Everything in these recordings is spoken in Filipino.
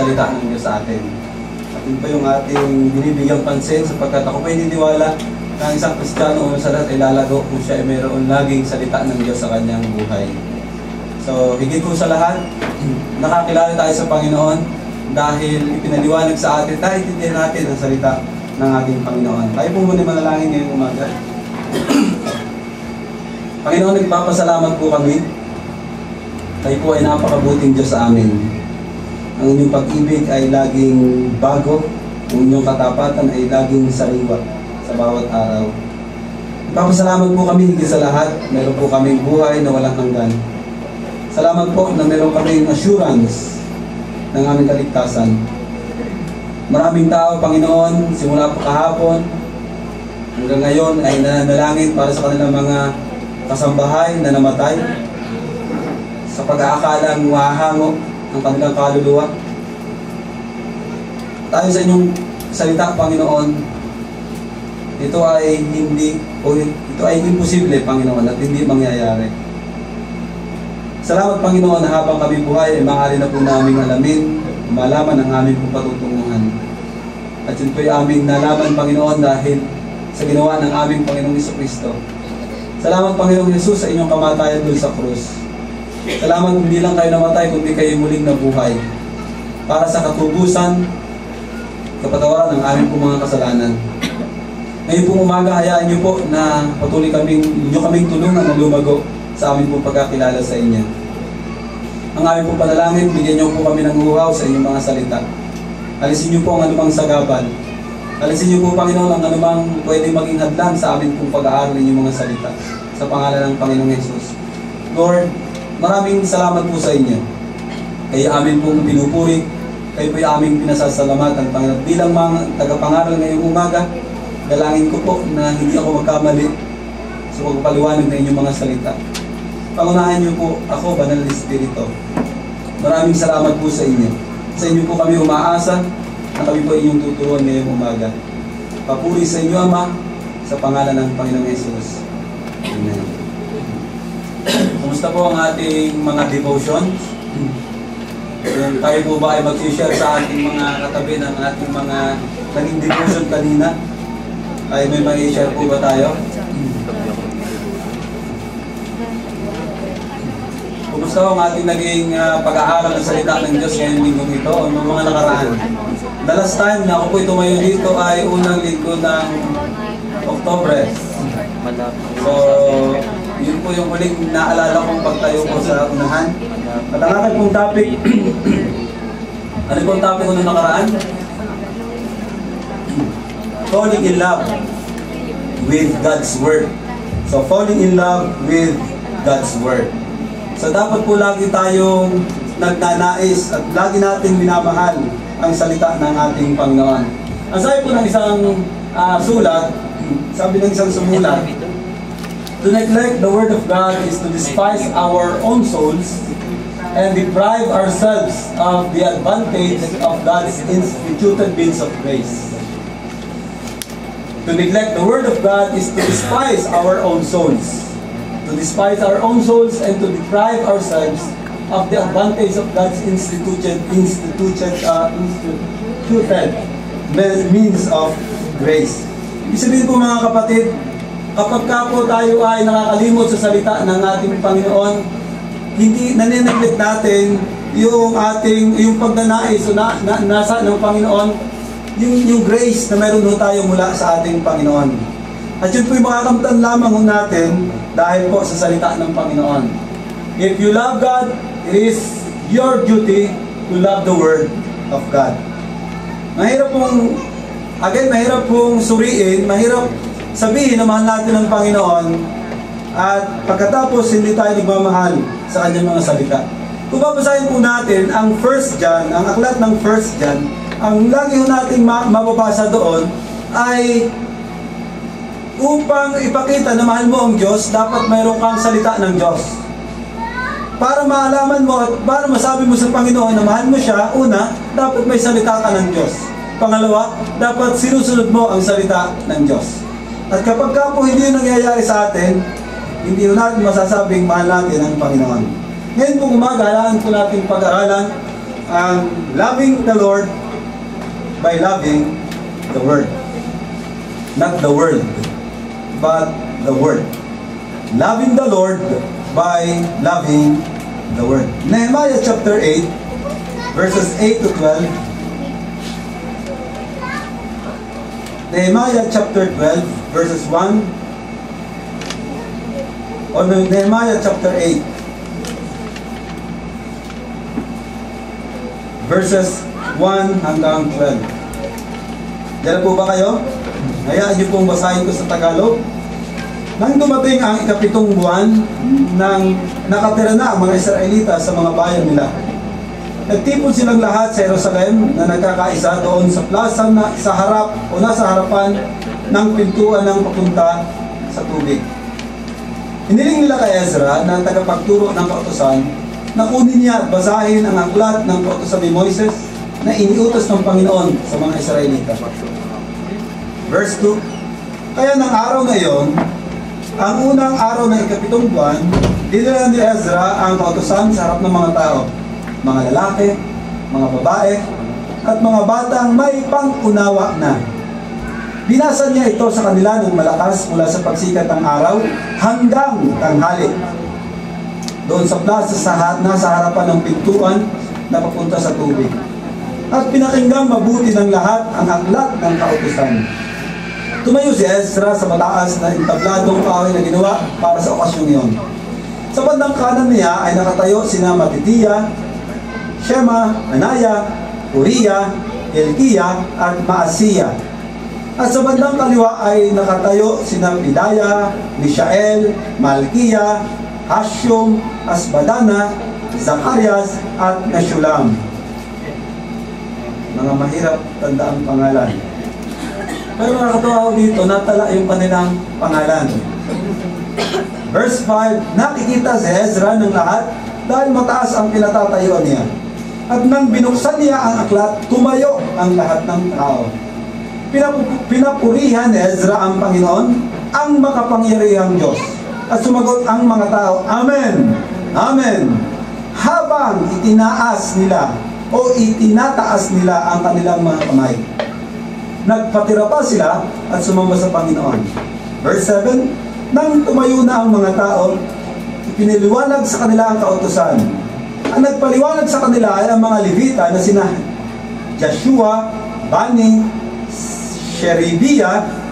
salita ng Diyos sa atin. At yun pa yung ating binibigyang pansin sapagkat ako pa hininiwala na ang isang Kristiyano o sa lahat ay lalago kung siya ay mayroon laging salita ng Diyos sa kanyang buhay. So, higit po sa lahat, nakakilala tayo sa Panginoon dahil ipinaliwanag sa atin, dahil itindihan natin ang salita ng ating Panginoon. Tayo po muna manalangin ngayong umaga. Panginoon, nagpapasalamat po kami. Kayo po ay napakabuting Diyos sa amin. Ang inyong pag-ibig ay laging bago, ang inyong katapatan ay laging sariwa sa bawat araw. Nagpapasalamat po kami higit sa lahat. Meron po kaming buhay na walang hanggan. Salamat po na meron kaming assurance ng aming kaligtasan. Maraming tao, Panginoon, simula pa kahapon hanggang ngayon ay nananalangin para sa kanilang mga kasambahay na namatay sa pag-aakalang mahahango ang kanilang kaluluwa. Tayo sa inyong salita, Panginoon, ito ay imposible, Panginoon, at hindi mangyayari. Salamat, Panginoon, na habang kami buhay ay maaari na po namin alamin, malaman ang aming patutunguhan. At yun po ay aming nalaman, Panginoon, dahil sa ginawa ng aming Panginoong Jesucristo. Salamat, Panginoong Jesus, sa inyong kamatayan doon sa krus. Salamat, hindi lang kayo namatay, kundi kayo muling nabuhay para sa katubusan, kapatawaran ng aming po mga kasalanan. Ngayon pong umaga, hayaan niyo po na patuloy kaming tulungan na lumago sa amin pong pagkakilala sa inyo. Ang aming pong panalangin, bigyan niyo po kami ng uhaw sa inyong mga salita. Alisin niyo po ang anumang sagabal. Alisin niyo po, Panginoon, ang anumang pwede maging hadlang sa amin pong pag-aaral inyong mga salita. Sa pangalan ng Panginoong Jesus. Lord, maraming salamat po sa inyo. Kayo amin pong pinupuri. Kayo po yung aming pinasasalamatan, Panginoon. Bilang mga tagapangaral ngayong umaga, dalangin ko po na hindi ako magkamali sa pagpaliwanag na inyong mga salita. Pangunahan niyo po ako, Banal na Espiritu. Maraming salamat po sa inyo. Sa inyo po kami umaasa na kami po inyong tuturuan ngayong umaga. Papuri sa inyo, Ama, sa pangalan ng Panginoong Jesus. Amen. Kumusta po ang ating mga devotions? Kung tayo po ba ay mag-share sa ating mga katabi ng ating mga naging devotion kanina? Ay may mag-share po ba tayo? Kumusta ang ating naging pag-aaral ng salita ng Diyos ngayong linggong ito o ng mga nakaraan? The last time na ako po tumayo dito ay unang linggo ng Oktobre. So, yun po yung huling naalala kong pagtayo ko sa unahan. At ang aking pong topic, ano pong topic ko nung nakaraan? Falling in love with God's Word. So, falling in love with God's Word. So dapat po lagi tayong nagnanais at lagi nating minamahal ang salita ng ating Panginoon. Ang sabi po ng isang sulat, sabi ng isang sumulat, to neglect the Word of God is to despise our own souls and deprive ourselves of the advantage of God's instituted means of grace. To neglect the Word of God is to despise our own souls. To despise our own souls and to deprive ourselves of the advantage of God's instituted means of grace. Ibig sabihin po mga kapatid, kapag ka po tayo ay nakakalimot sa salita ng ating Panginoon, hindi nanineglet natin yung pagnanais o nasa ng Panginoon, yung grace na meron ho tayo mula sa ating Panginoon. At yun po yung makakamtan lamang natin dahil po sa salita ng Panginoon. If you love God, it is your duty to love the Word of God. Mahirap pong suriin, mahirap sabihin na mahal natin ng Panginoon at pagkatapos hindi tayo nagmamahal sa kanyang mga salita. Kung babasahin po natin ang 1 John, ang aklat ng 1 John, ang lagi ho natin mababasa doon ay upang ipakita na mahal mo ang Diyos, dapat mayroon kang salita ng Diyos. Para maalaman mo at para masabi mo sa Panginoon na mahal mo siya, una, dapat may salita ka ng Diyos. Pangalawa, dapat sinusunod mo ang salita ng Diyos. At kapag ka po hindi nangyayari sa atin, hindi natin masasabing mahal natin ang Panginoon. Ngayon po umaga, halaan po natin pag-aralan Loving the Lord by loving the Word. Not the world, but the Word. Loving the Lord by loving the Word. Nehemiah chapter 8, verses 8 to 12. Nehemiah chapter 12, verses 1. Or Nehemiah chapter 8, verses 1 hanggang 12. Diyan po ba kayo? Hayaan niyo pong basahin ko sa Tagalog. Nang dumating ang ikapitong buwan, nang nakatira na ang mga Israelita sa mga bayan nila, nagtipon silang lahat sa Jerusalem na nagkakaisa doon sa plaza na sa harap o nasa harapan ng pintuan ng papunta sa tubig. Hiniling nila kay Ezra na tagapagturo ng kautusan na kunin niya at basahin ang aklat ng kautusan ni Moises na iniutos ng Panginoon sa mga Israelita. Verse 2. Kaya ng araw na iyon, ang unang araw ng ikapitong buwan, dinala ni Ezra ang kautusan sa harap ng mga tao, mga lalaki, mga babae, at mga batang may pang-unawa na. Binasa niya ito sa kanila ng malakas mula sa pagsikat ng araw hanggang tanghali. Doon sa plaza nasa harapan ng pintuan na papunta sa tubig. At pinakinggang mabuti ng lahat ang aklat ng kautusan. Tumayo si Ezra sa mataas na entabladong kahoy na ginawa para sa okasyong iyon. Sa bandang kanan niya ay nakatayo sina Matitiya, Shema, Anaya, Uriya, Hilkiya, at Maasiya. At sa bandang kaliwa ay nakatayo sina Pidaya, Mishael, Malkiya, Hashum, Asbadana, Zacarias, at Meshulam. Mga mahirap tandaang pangalan. Pero nakakatawa dito, natala yung kanilang pangalan. Verse 5, nakikita si Ezra ng lahat dahil mataas ang pinatatayuan niya. At nang binuksan niya ang aklat, tumayo ang lahat ng tao. Pinapurihan ni Ezra ang Panginoon, ang makapangyarihang Diyos. At sumagot ang mga tao, Amen! Amen! Habang itinaas nila o itinataas nila ang kanilang mga kamay. Nagpatira pa sila at sumamba sa Panginoon. Verse 7, nang tumayo na ang mga tao, ipiniliwanag sa kanila ang kautusan. Ang nagpaliwanag sa kanila ay ang mga Levita na sina Joshua, Bani, Sherebiah,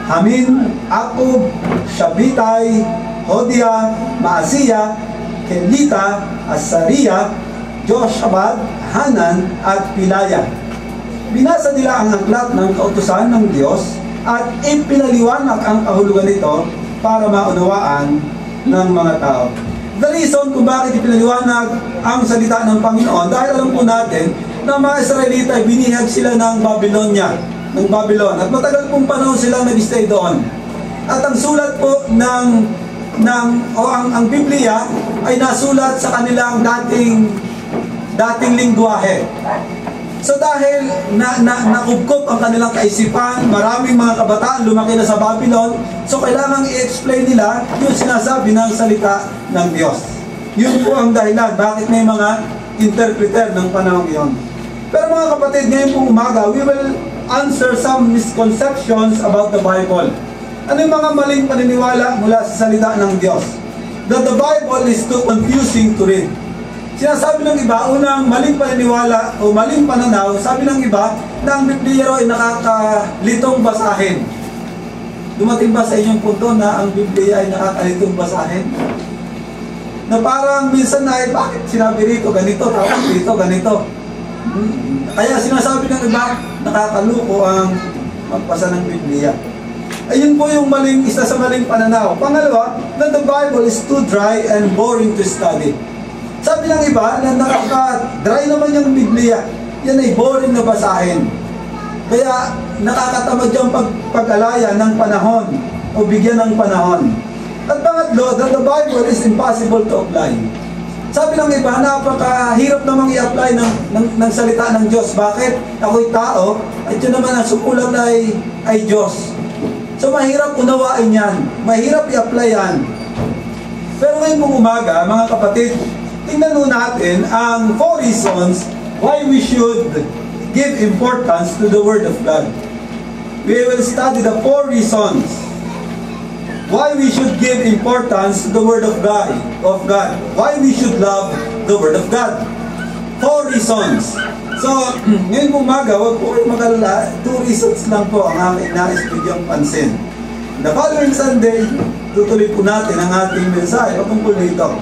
Hamin, Akub, Shabitay, Hodiah, Maasiya, Kelita, Asariah, Joshabad, Hanan, at Pilaya. Binasa nila ang aklat ng kautusan ng Diyos at ipinaliwanag ang kahulugan nito para maunawaan ng mga tao. The reason kung bakit ipinaliwanag ang salita ng Panginoon, dahil alam po natin na mga Israelita ay binihag sila ng Babylon. At matagal pong panahon silang nag-stay doon. At ang sulat po ang Biblia ay nasulat sa kanilang dating lingwahe. So dahil nakubkob ang kanilang kaisipan, maraming mga kabataan lumaki na sa Babylon, so kailangan i-explain nila yung sinasabi ng salita ng Diyos. Yun po ang dahilan bakit may mga interpreter ng panahon iyon. Pero mga kapatid, ngayon pong umaga, we will answer some misconceptions about the Bible. Ano yung mga maling paniniwala mula sa salita ng Diyos? That the Bible is too confusing to read. Sinasabi ng iba, unang maling paniniwala o maling pananaw, sabi ng iba na ang Biblia ay nakakalitong basahin. Dumating ba sa inyong punto na ang Biblia ay nakakalitong basahin? Na parang minsan ay, bakit sinabi rito ganito, tapos dito ganito? Kaya sinasabi ng iba, nakakaluko ang magbasa ng Biblia. Ayun po yung isa sa maling pananaw. Pangalawa, that the Bible is too dry and boring to study. Sabi ng iba na nakaka-dry naman yung Biblia. Yan ay boring na basahin. Kaya nakakatamad yung pag-alaya ng panahon o bigyan ng panahon. At pangatlo, that the Bible is impossible to apply. Sabi ng iba, napakahirap namang i-apply ng salita ng Diyos. Bakit? Ako'y tao at yun naman ang sukulat ay Diyos. So mahirap unawain yan. Mahirap i-apply yan. Pero ngayon pong umaga, mga kapatid, tingnan natin ang 4 reasons why we should give importance to the Word of God. We will study the 4 reasons why we should give importance to the Word of God. Why we should love the Word of God. 4 reasons. So, ngayon umaga, huwag po kayo mag-alala. 2 reasons lang po ang aking nais bigyang pansin. The following Sunday, tutuloy po natin ang ating mensahe patungkol nito.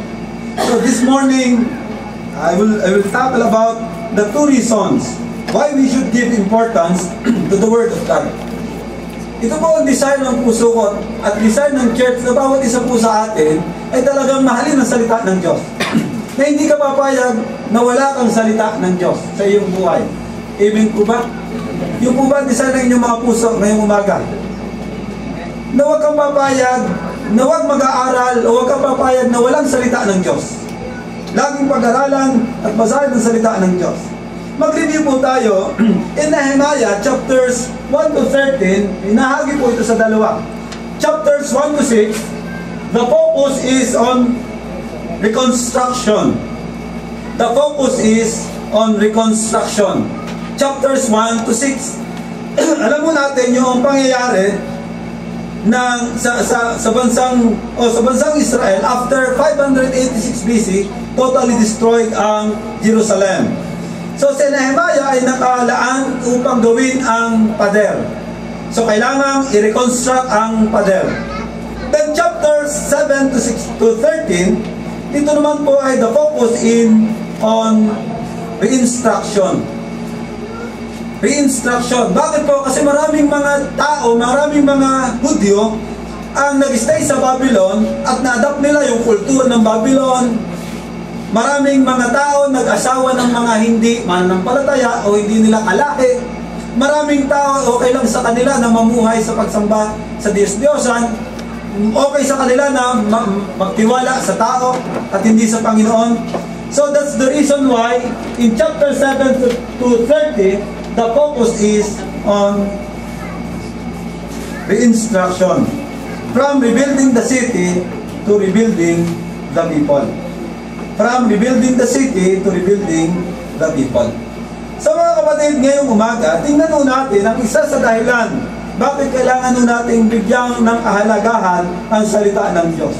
So this morning, I will tackle about the 2 reasons why we should give importance to the Word of God. Ito po ang desire ng puso ko at desire ng church na bawat isa po sa atin ay talagang mahalin ang salita ng Diyos. Na hindi ka papayag na wala kang salita ng Diyos sa iyong buhay. Amen po ba? Yung po ba ang desire ng inyong mga puso ngayong umaga? Na huwag kang papayag, na huwag mag-aaral, o huwag kang papayag na walang salita ng Diyos. Laging pag-aralan at basahin ang salita ng Diyos. Mag-review po tayo in Nehemiah chapters 1 to 13. Inahagi po ito sa 2. Chapters 1 to 6, the focus is on reconstruction. The focus is on reconstruction. Chapters 1 to 6. Alam mo natin yung pangyayari ng sa bansang Israel after 586 BC, totally destroyed ang Jerusalem. So si Nehemiah ay nakalaan upang gawin ang pader. So kailangang i-reconstruct ang pader. Then chapters 7 to 6 to 13, dito naman po ay the focus on reinstruction. Reinstruction. Bakit po? Kasi maraming mga tao, maraming mga Hudyo ang nag-stay sa Babylon at na-adapt nila yung kultura ng Babylon. Maraming mga tao nag-asawa ng mga hindi mananampalataya o hindi nila kalahi. Maraming tao okay lang sa kanila na mamuhay sa pagsamba sa Diyos-Diyosan. Okay sa kanila na magtiwala sa tao at hindi sa Panginoon. So that's the reason why in chapter 7 to 30, the focus is on reinstruction. From rebuilding the city to rebuilding the people. From rebuilding the city to rebuilding the people. So mga kapatid, ngayong umaga, tingnan nun natin ang isa sa dahilan bakit kailangan nun natin bigyan ng kahalagahan ang salita ng Diyos.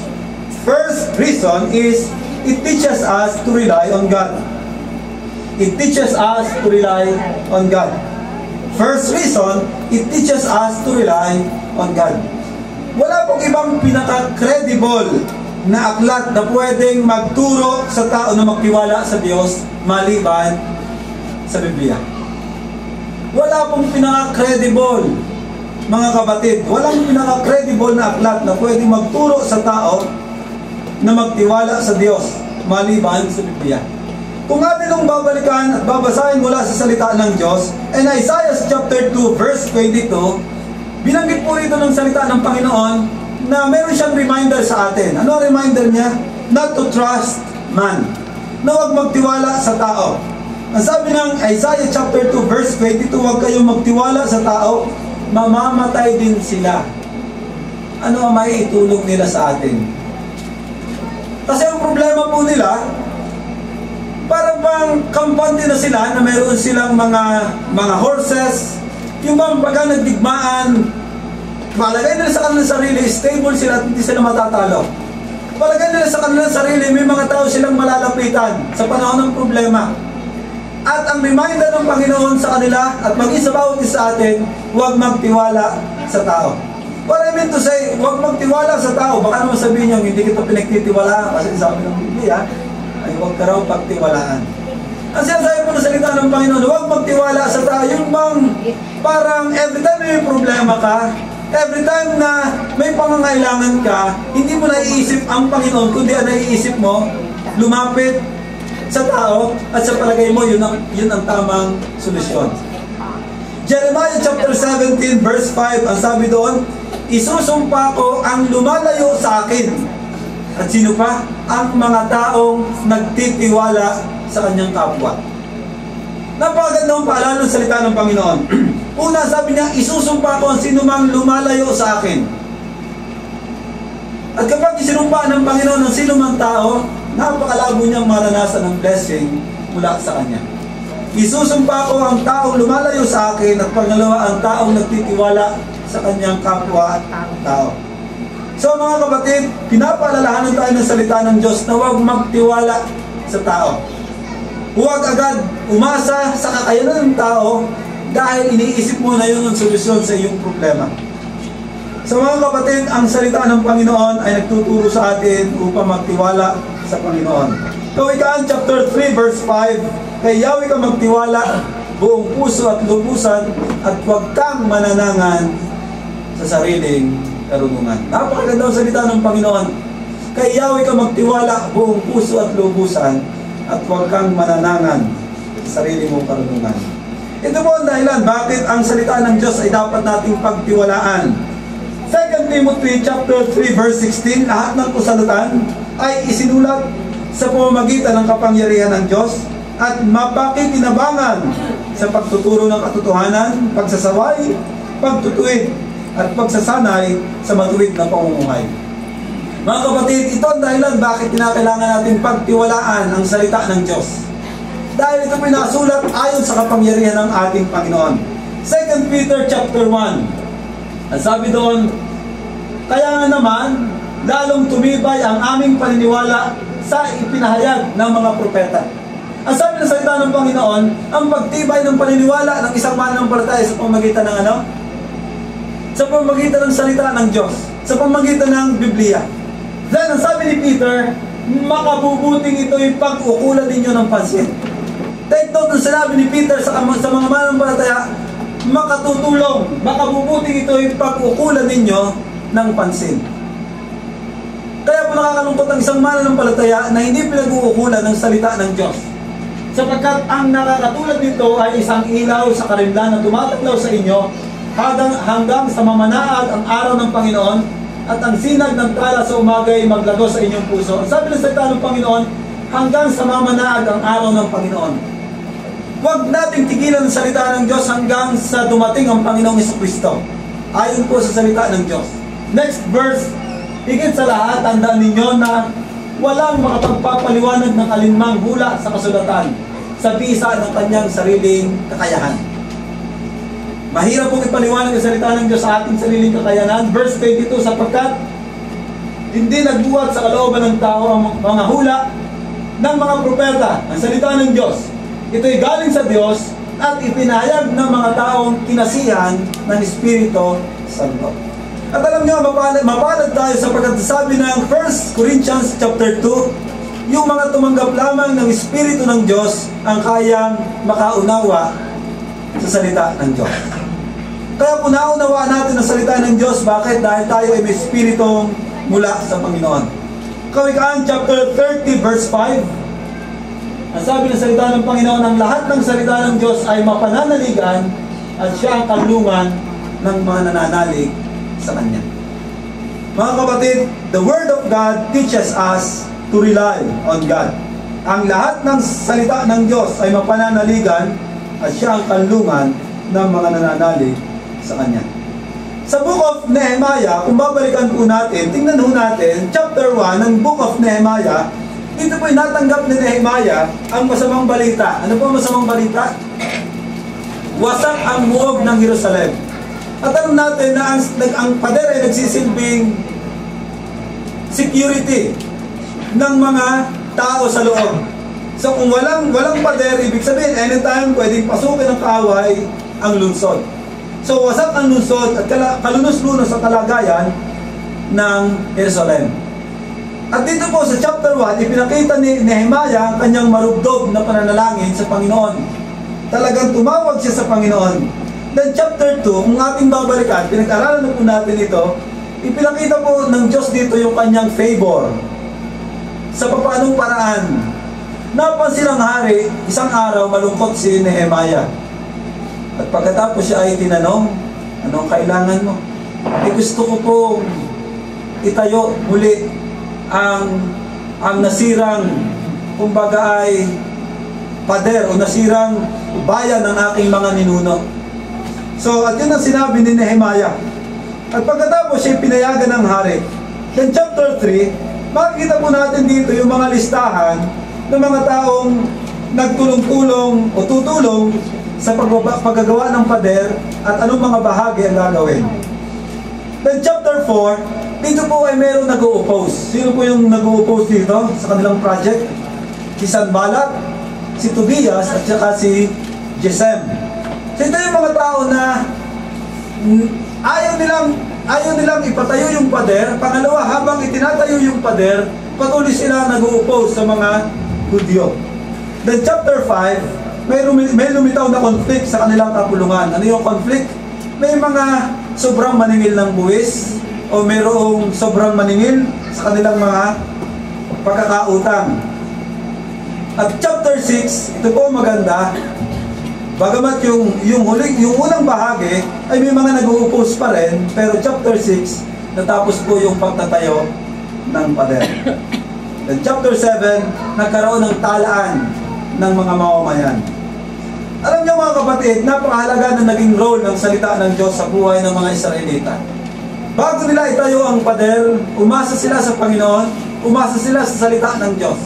First reason is it teaches us to rely on God. It teaches us to rely on God. First reason, it teaches us to rely on God. Wala pong ibang pinaka-credible na aklat na pwedeng magturo sa tao na magtiwala sa Diyos maliban sa Biblia. Wala pong pinaka-credible, mga kapatid, walang pinaka-credible na aklat na pwedeng magturo sa tao na magtiwala sa Diyos maliban sa Biblia. Kung atin nung babalikan at babasahin mula sa salita ng Diyos, in Isaiah chapter 2 verse 22, binanggit po rito ng salita ng Panginoon na meron siyang reminder sa atin. Ano ang reminder niya? Not to trust man. Na huwag magtiwala sa tao. Ang sabi ng Isaiah chapter 2 verse 22, huwag kayong magtiwala sa tao, mamamatay din sila. Ano ang may itulong nila sa atin? Kasi ang problema po nila, parang bang kampante na sila na meron silang mga horses, yung bang pagka nagdigmaan, palagay nila sa kanilang sarili, stable sila at hindi sila matatalo. Palagay nila sa kanilang sarili, may mga tao silang malalapitan sa panahon ng problema. At ang reminder ng Panginoon sa kanila at mag-isa bawat isa sa atin, huwag magtiwala sa tao. What I mean to say, huwag magtiwala sa tao. Baka naman sabihin nyo, hindi kita pinagtitiwalaan kasi sabi ng Biblia, ay huwag ka raw pagtiwalaan. Ang sinasabi po ng salita ng Panginoon, huwag magtiwala sa tao. Yung bang parang every time may problema ka, every time na may pangangailangan ka, hindi mo naiisip ang Panginoon, kundi ang naiisip mo, lumapit sa tao at sa palagay mo, yun ang tamang solusyon. Jeremiah chapter 17 verse 5, ang sabi doon, isusumpa ko ang lumalayo sa akin. At sino pa? Ang mga taong nagtitiwala sa kanyang kapwa. Napakagandang paalala ng salita ng Panginoon. Una, sabi niya, isusumpa ko ang sino mang lumalayo sa akin. At kapag isinumpa ng Panginoon ng sino mang tao, napakalabo niyang maranasan ng blessing mula sa Kanya. Isusumpa ko ang taong lumalayo sa akin, at pangalawa ang taong nagtitiwala sa kanyang kapwa tao. So mga kapatid, pinapaalalahanan tayo ng salita ng Diyos na huwag magtiwala sa tao. Huwag agad umasa sa kakayanan ng tao dahil iniisip mo na yun ang solusyon sa iyong problema. So mga kapatid, ang salita ng Panginoon ay nagtuturo sa atin upang magtiwala sa Panginoon. Kawikaan chapter 3 verse 5, kay Yahweh ka magtiwala buong puso at lubusan, at huwag kang mananangan sa sariling karunungan. Napakaganda ang salita ng Panginoon. Kay Yahweh ka magtiwala buong puso at lubusan, at huwag kang mananangan sa sarili mong karunungan. Ito po ang dahilan bakit ang salita ng Diyos ay dapat nating pagtiwalaan. 2 Timothy chapter 3 verse 16, lahat ng kasulatan ay isinulat sa pamamagitan ng kapangyarihan ng Diyos at mapakikinabangan sa pagtuturo ng katotohanan, pagsasaway, pagtutuwid, at pagsasanay sa matuwid na pamumuhay. Mga kapatid, ito ang dahilan bakit kinakailangan natin pagtiwalaan ang salita ng Diyos. Dahil ito pinasulat ayon sa kapangyarihan ng ating Panginoon. 2 Peter chapter 1, sabi doon, kaya nga naman, lalong tumibay ang aming paniniwala sa ipinahayag ng mga propeta. Ang sabi ng salita ng Panginoon, ang pagtibay ng paniniwala ng isang mananampalataya sa pamamagitan ng ano? Sa pamamagitan ng salita ng Diyos, sa pamamagitan ng Biblia. Then, ang sabi ni Peter, makabubuting ito'y pag-ukulan ninyo ng pansin. Take note ng sinabi ni Peter sa mga mananampalataya, makatutulong, makabubuting ito'y pag-ukulan ninyo ng pansin. Kaya po nakakalungkot ang isang mananampalataya na hindi pinag-uukulan ng salita ng Diyos. Sapagkat ang nakakatulad nito ay isang ilaw sa karimlan na tumataglaw sa inyo hanggang sa mamanaag ang araw ng Panginoon, at ang sinag ng tala sa umaga ay maglago sa inyong puso. Ang sabi ng salita ng Panginoon, hanggang sa mamanaag ang araw ng Panginoon. Huwag nating tigilan ang salita ng Diyos hanggang sa dumating ang Panginoong Jesucristo. Ayon po sa salita ng Diyos. Next verse, higit sa lahat, tandaan ninyo na walang makapagpapaliwanag ng alinmang hula sa kasulatan sa bisa ng kanyang sariling kakayahan. Mahirap pong ipaliwanag ang salita ng Diyos sa ating sariling kakayanan. Verse 22, sapagkat hindi nagbuhat sa kalooban ng tao ang mga hula ng mga propeta. Ang salita ng Diyos, ito'y galing sa Diyos at ipinahayag ng mga taong kinasihan ng Espiritu Santo. At alam nyo, mapalad tayo sapagkat sabi ng 1 Corinthians chapter 2, yung mga tumanggap lamang ng Espiritu ng Diyos ang kayang makaunawa sa salita ng Diyos. Kaya po naunawaan natin ang salita ng Diyos. Bakit? Dahil tayo ay may Espiritong mula sa Panginoon. Kawikaan chapter 30 verse 5, ang sabi ng salita ng Panginoon, ang lahat ng salita ng Diyos ay mapananaligan at siya ang kanlungan ng mga nananalig sa Kanya. Mga kapatid, the Word of God teaches us to rely on God. Ang lahat ng salita ng Diyos ay mapananaligan at siya ang kanlungan ng mga nananalig sa Kanya. Sa Book of Nehemiah, kung babalikan po natin, tingnan po natin, chapter 1 ng Book of Nehemiah, dito po'y natanggap ni Nehemiah ang masamang balita. Ano po ang masamang balita? Wasak ang muog ng Jerusalem. At alam natin na ang pader ay nagsisilbing security ng mga tao sa loob. So kung walang pader, ibig sabihin, anytime pwedeng pasukin ng kaaway ang lungsod. So wasak ang lungsod at kalunos-lunos ang kalagayan ng Jerusalem. At dito po sa chapter 1, ipinakita ni Nehemiah ang kanyang marugdog na pananalangin sa Panginoon. Talagang tumawag siya sa Panginoon. Then chapter 2, kung ating babalikan, pinag-aralan na po natin ito, ipinakita po ng Diyos dito yung kanyang favor. Sa paanong paraan? Napansin ang hari, isang araw malungkot si Nehemiah. At pagkatapos siya ay tinanong, anong kailangan mo? Gusto ko po itayo muli ang nasirang, kumbaga ay pader o nasirang bayan ng aking mga ninuno. So, at yun ang sinabi ni Nehemiah. At pagkatapos siya pinayagan ng hari. Then chapter 3, makikita po natin dito yung mga listahan ng mga taong nagtulong-tulong o tutulong sa paggagawa ng pader at anong mga bahagi ang gagawin. Then chapter 4, dito po ay mayroong nag-o-oppose. Sino po yung nag-o-oppose dito sa kanilang project? Si Sanballat, si Tobias, at saka si Gesem. So ito yung mga tao na ayaw nilang ipatayo yung pader. Pangalawa, habang itinatayo yung pader, patuloy sila nag-o-oppose sa mga Hudyo. Then chapter 5, may lumitaw na conflict sa kanilang kapulungan. Ano yung conflict? May mga sobrang maningil ng buwis o mayroong sobrang maningil sa kanilang mga pagkakautang. At chapter 6, ito po maganda. Bagamat yung unang bahagi ay may mga nag-uupos pa rin, pero chapter 6 natapos po yung pagtatayo ng pader. Then chapter 7, nagkaroon ng talaan ng mga mamamayan. Alam niyo mga kapatid, napakahalaga na naging role ng salita ng Diyos sa buhay ng mga Israelita. Bago nila itayo ang pader, umasa sila sa Panginoon, umasa sila sa salita ng Diyos.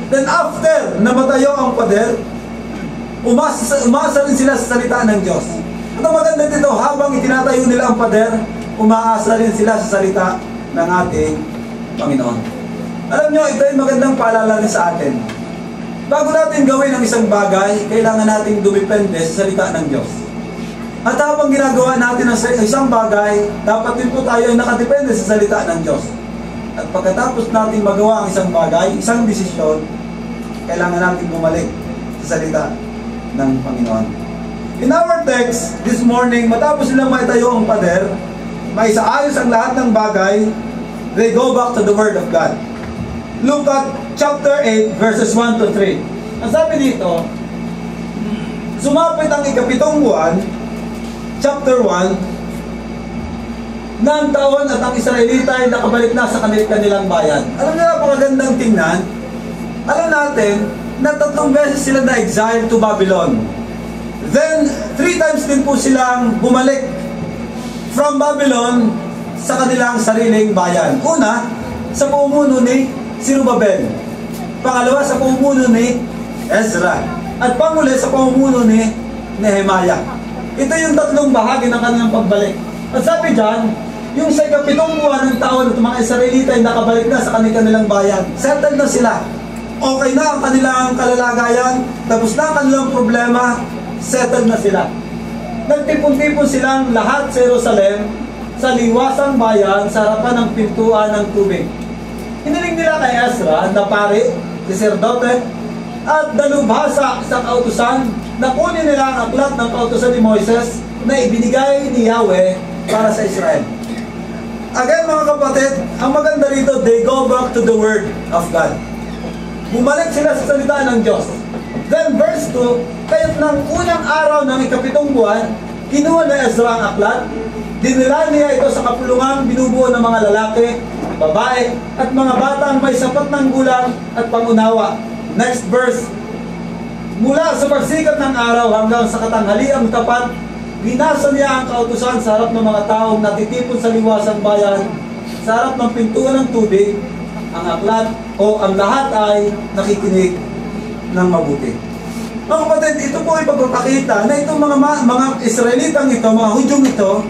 Then after na matayo ang pader, umasa rin sila sa salita ng Diyos. At ang maganda dito, habang itinatayo nila ang pader, umaasa rin sila sa salita ng ating Panginoon. Alam nyo, ito ay magandang paalala rin sa atin. Bago natin gawin ang isang bagay, kailangan natin dumepende sa salita ng Diyos. At habang ginagawa natin ang isang bagay, dapat din po tayo ay nakadepende sa salita ng Diyos. At pagkatapos natin magawa ang isang bagay, isang desisyon, kailangan natin bumalik sa salita ng Panginoon. In our text this morning, matapos silang maitayo ang pader, maisaayos ang lahat ng bagay, they go back to the Word of God. Look at chapter 8 verses 1 to 3. Ang sabi dito, sumapit ang ikapitong buwan, chapter 1, ng taon at ang Israelita ay nakabalik na sa kanilang bayan. Alam niyo, napakagandang tingnan. Alam natin na 3 beses sila na-exile to Babylon. Then, 3 times din po silang bumalik from Babylon sa kanilang sariling bayan. Una, sa pamumuno ni Zerubbabel. Pangalawa, sa pamumuno ni Ezra. At panghuli, sa pamumuno ni Nehemiah. Ito yung 3 bahagi ng kanilang pagbalik. At sabi dyan, yung sa 7 buwan ng taon at mga Israelita ay nakabalik na sa kanilang bayan. Settled na sila. Okay na ang kanilang kalalagayan, tapos na ang kanilang problema, settled na sila. Nagtipon-tipon silang lahat sa Jerusalem, sa liwasang bayan, sa harapan ng pintuan ng tubig. Hiniling nila kay Ezra, na pari, saserdote, at dalubhasa sa kautusan, na kunin nila ang aklat ng kautusan ni Moises na ibinigay ni Yahweh para sa Israel. Again mga kapatid, ang maganda rito, they go back to the Word of God. Bumalik sila sa salita ng Diyos. Then verse 2, kaya't ng unang araw ng 7 buwan, kinuha na Ezra ang aklat, dinila niya ito sa kapulungang binubuo ng mga lalaki, babae, at mga batang may sapat ng gulang at pangunawa. Next verse, mula sa pagsikat ng araw hanggang sa katanghaliang tapat, binasa niya ang kautusan sa harap ng mga taong natitipon sa liwasang bayan, sa harap ng pintuan ng tubig. Ang aklat o ang lahat ay nakikinig ng mabuti. Mga kapatid, ito po ay pagpapakita na itong mga Israelitang ito, mga Hudyong ito,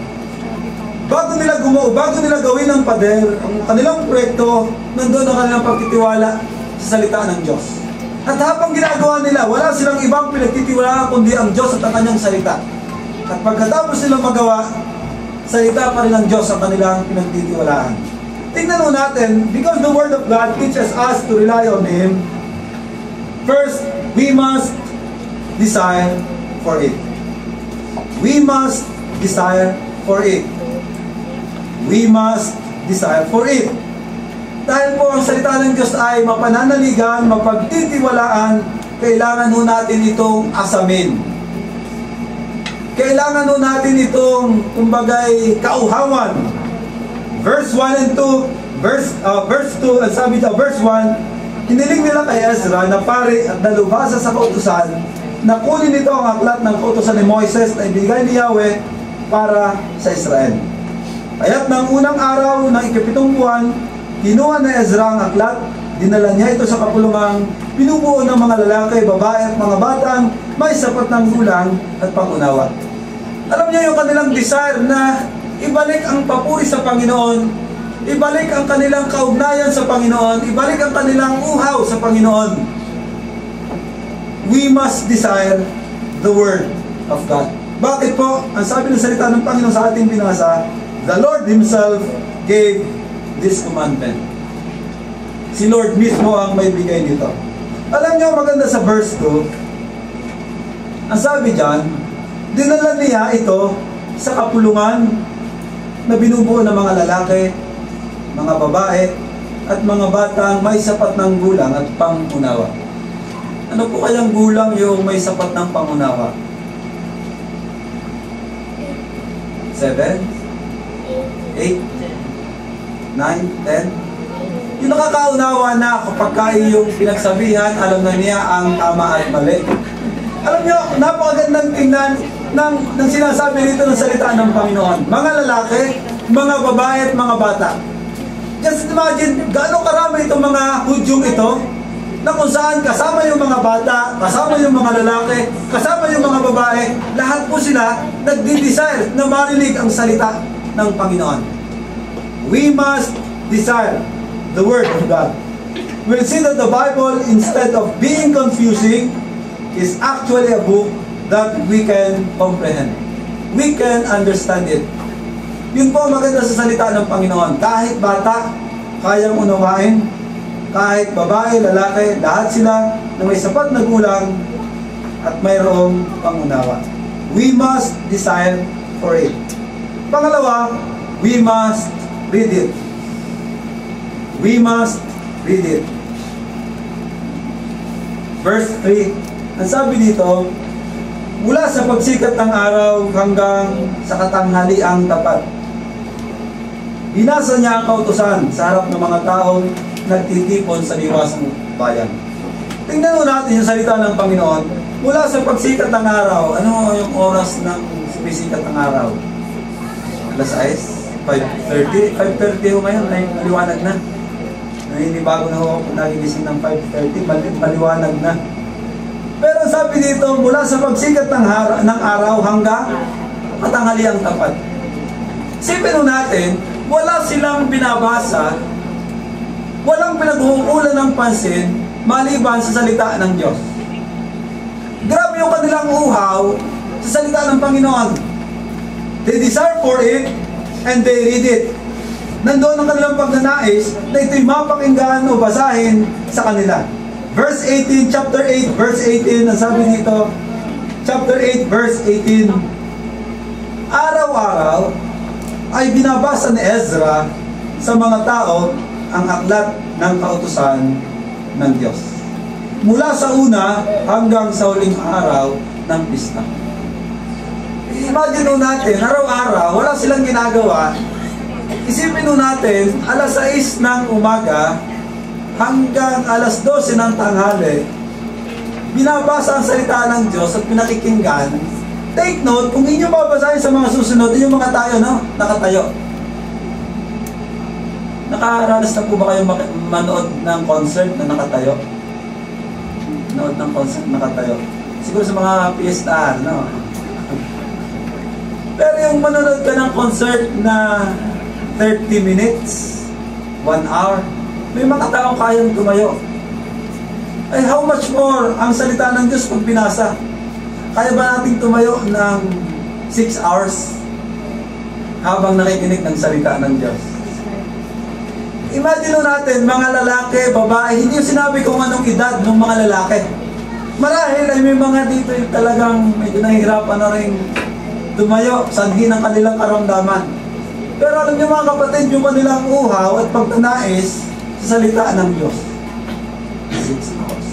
bago nila gawin ang pader, ang kanilang proyekto, nandun ang kanilang pagtitiwala sa salita ng Diyos. At habang ginagawa nila, wala silang ibang pinagtitiwalaan kundi ang Diyos at ang kanyang salita. At pagkatapos nilang magawa, salita pa rin ng Diyos ang kanilang pinagtitiwalaan. Tingnan mo natin, because the Word of God teaches us to rely on Him, first, we must desire for it. We must desire for it. We must desire for it. Dahil po ang salita ng Diyos ay mapananaligan, mapagtitiwalaan, kailangan ho natin itong asamin. Kailangan ho natin itong, kumbagay, kauhawan. Verse 1 and 2, verse 2, at sabi daw, verse 1, hiniling nila kay Ezra na pari at dalubhasa sa kautusan, na kunin nito ang aklat ng kautusan ni Moises na ibigay ni Yahweh para sa Israel. Kaya't ng unang araw ng 7 buwan, kinuha na Ezra ang aklat, dinala niya ito sa kapulungang binubuo ng mga lalaki, babae at mga batang may sapat ng gulang at pangunawa. Alam niyo yung kanilang desire na ibalik ang papuri sa Panginoon, ibalik ang kanilang kaugnayan sa Panginoon, ibalik ang kanilang uhaw sa Panginoon. We must desire the Word of God. Bakit po? Ang sabi ng salita ng Panginoon sa ating binasa, the Lord Himself gave this commandment. Si Lord mismo ang may bigay nito. Alam niyo, maganda sa verse 2, ang sabi dyan, dinala niya ito sa kapulungan na binubuo ng mga lalaki, mga babae, at mga batang may sapat ng gulang at pangunawa. Ano po kayang gulang yung may sapat ng pangunawa? 7? 8? 9? 10? Yung nakakaunawa na kapag yung pinagsabihan, alam na niya ang tama at mali. Alam niyo, napakagandang tingnan ng sinasabi dito ng salita ng Panginoon. Mga lalaki, mga babae at mga bata. Just imagine, gaano karami itong mga hudyong ito, na kung saan kasama yung mga bata, kasama yung mga lalaki, kasama yung mga babae, lahat po sila nagdi-desire na marinig ang salita ng Panginoon. We must desire the Word of God. We'll see that the Bible, instead of being confusing, is actually a book that we can comprehend. We can understand it. Yun po maganda sa salita ng Panginoon. Kahit bata, kayang unawain. Kahit babae, lalaki, lahat sila na may sapat na gulang at mayroong pangunawa. We must desire for it. Pangalawa, we must read it. We must read it. Verse 3, ang sabi dito, mula sa pagsikat ng araw hanggang sa katanghaliang tapat, binasa niya ang kautusan sa harap ng mga taong nagtitipon sa liwasang bayan. Tingnan mo natin yung salita ng Panginoon. Mula sa pagsikat ng araw, ano yung oras ng sumisikat ng araw? Alas 6? 5:30? 5:30 ho ngayon, ay maliwanag na. Hindi bago na ako nagigising ng 5:30, maliwanag na. Pero sabi dito, mula sa pagsikat ng araw hanggang katanghaliang tapat. Isipin natin, wala silang binabasa, walang pinag-uulan ng pansin, maliban sa salita ng Diyos. Grabe yung kanilang uhaw sa salita ng Panginoon. They desire for it, and they read it. Nandoon ang kanilang pagnanais na ito'y mapakinggan o basahin sa kanila. Verse 18, chapter 8, verse 18, ang sabi dito, chapter 8, verse 18, araw-araw ay binabasa ni Ezra sa mga tao ang aklat ng kautusan ng Diyos. Mula sa una hanggang sa huling araw ng pista. Imagine natin, araw-araw, wala silang ginagawa. Isipin natin, alas 6 ng umaga hanggang alas 12 ng tanghali, binabasa ang salita ng Diyos at pinakikinggan. Take note, kung inyo babasahin sa mga susunod, yung mga tayo, no? Nakatayo. Nakaranas na po ba kayo manood ng concert na nakatayo? Manood ng concert na nakatayo? Siguro sa mga fiesta, no? Pero yung manonood ka ng concert na 30 minutes, 1 hour, may mga taong kayang tumayo. Ay, how much more ang salita ng Diyos pag binasa? Kaya ba nating tumayo ng 6 hours habang nakikinig ng salita ng Diyos? Imagine natin, mga lalaki, babae, hindi yung sinabi kung anong edad ng mga lalaki. Marahil ay may mga dito yung talagang medyo nahihirapan na rin tumayo, sanhi ng kanilang karamdaman. Pero alam niyo mga kapatid, yung kanilang uhaw at pagtanais sa salita ng Diyos. 6 hours.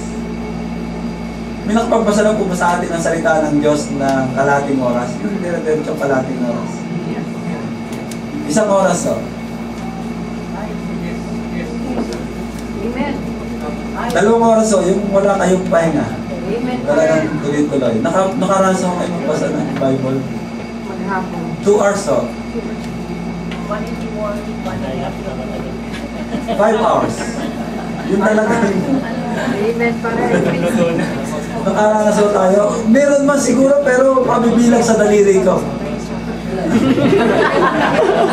May nakapagbasa lang po ba sa atin ang salita ng Diyos na kalating oras? Yung dire-diretso kalating oras. Isang oras o. Amen. 2 oras o, yung wala kayong pahinga. Amen. Talagang tuloy-tuloy. Nakaranas ako kayo magbasa ng Bible. Maghapon. 2 hours o. 5 hours. Yung talagang Amen pa rin. Nakaranas ba tayo? Meron man siguro, pero pabibilang sa daliri ko.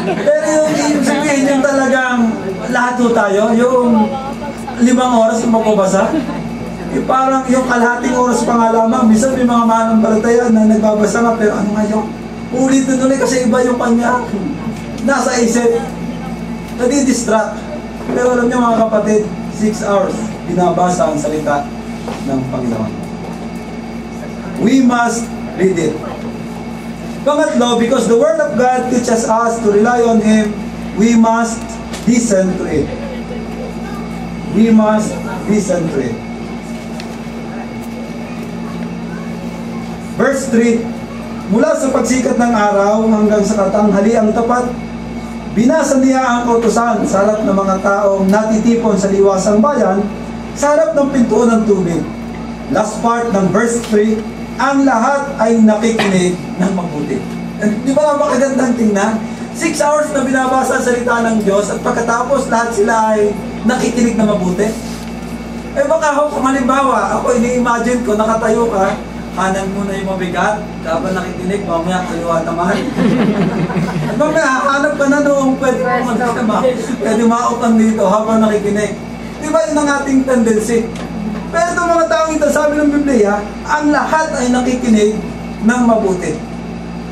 Pero yung sabihin yung talagang lahat ho tayo, yung 5 oras na magbabasa, yung parang yung kalahating oras pa nga lamang, minsan may mga mananampalataya na nagbabasa nga, pero ano nga yung ulit-ulit kasi iba yung kanya nasa isip, nadidistract. Pero alam niyo mga kapatid, 6 hours binabasa ang salita ng Panginoon. We must read it. Pangatlo, because the Word of God teaches us to rely on Him, we must listen to it. We must listen to it. Verse 3, mula sa pagsikat ng araw hanggang sa katanghaliang tapat, binasa niya ang kautusan sa harap ng mga taong natitipon sa liwasang bayan, sa harap ng pintuan ng tubig. Last part ng verse 3, ang lahat ay nakikinig ng mabuti. Di ba makagandang tingnan? 6 hours na binabasa ang salita ng Diyos at pagkatapos lahat sila ay nakikinig na mabuti. Eh baka ako, kung halimbawa, ako ini-imagine ko, nakatayo ka, kanan muna yung mabigat, dapat nakikinig, mamaya kaliwa naman. At mamaya, hanap ka na noong pwede maupan dito habang nakikinig. Di ba yun ang ating tendency? Pero itong mga taong ito, sabi ng Biblia, ang lahat ay nakikinig ng mabuti.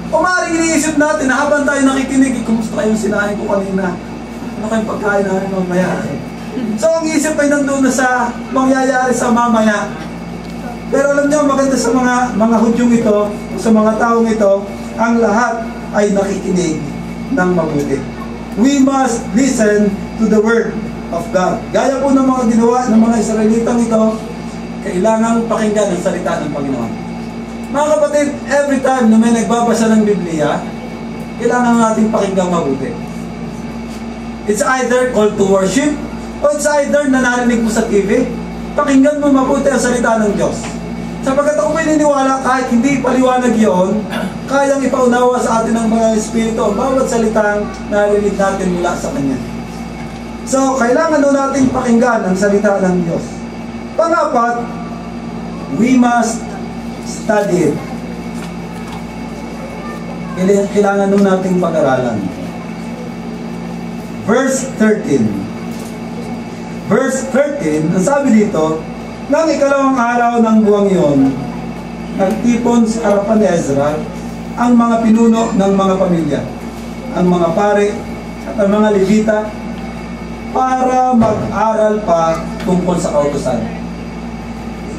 O maaaring iniisip natin na habang tayo nakikinig, kumusta kayong sinahin ko kanina? Ano kayong pagkain namin mamaya? So ang isip ay nandun na sa mangyayari sa mamaya. Pero alam niyo, maganda sa mga hudyong ito, sa mga taong ito, ang lahat ay nakikinig ng mabuti. We must listen to the Word of God. Gaya po ng mga ginawa ng mga Israelitang ito, kailangang pakinggan ang salita ng Panginoon. Mga kapatid, every time na may nagbabasa ng Biblia, kailangan natin pakinggang mabuti. It's either call to worship, o it's either na narinig mo sa TV, pakinggan mo mabuti ang salita ng Diyos. Sapagkat ako may niniwala, kahit hindi paliwanag yun, kayang ipaunawa sa atin ng mga Espiritu ang bawat salitang narinig natin mula sa Kanya. So, kailangan doon natin pakinggan ang salita ng Diyos. Pangapat, we must study it. Kailangan doon natin pag-aralan. Verse 13. Verse 13, ang sabi dito, nang ikalawang araw ng buwang iyon, nagtipon sa harapan ni Ezra ang mga pinuno ng mga pamilya, ang mga pare at ang mga Levita para mag-aral pa tungkol sa kautusan.